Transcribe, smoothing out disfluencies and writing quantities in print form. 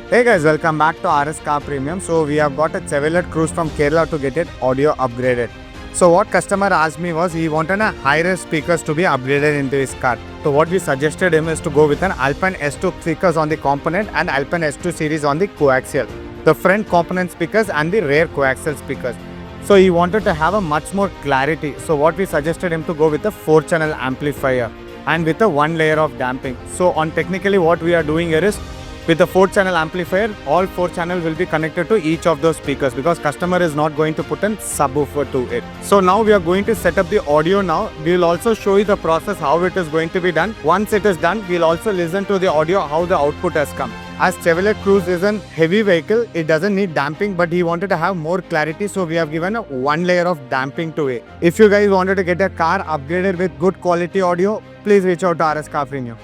Hey guys, welcome back to RSCARPREMIUM. So we have got a Chevrolet Cruze from Kerala to get it audio upgraded. So what customer asked me was he wanted a high-res speakers to be upgraded into his car. So what we suggested him is to go with an Alpine S2 speakers on the component and Alpine S2 series on the coaxial. The front component speakers and the rear coaxial speakers. So he wanted to have a much more clarity. So what we suggested him to go with a 4-channel amplifier and with a 1 layer of damping. So on technically what we are doing here is with the 4-channel amplifier, all 4 channels will be connected to each of those speakers because customer is not going to put in subwoofer to it. So now we are going to set up the audio now. We will also show you the process how it is going to be done. Once it is done, we will also listen to the audio how the output has come. As Chevrolet Cruze is a heavy vehicle, it doesn't need damping, but he wanted to have more clarity, so we have given a 1 layer of damping to it. If you guys wanted to get a car upgraded with good quality audio, please reach out to RS Car Premium.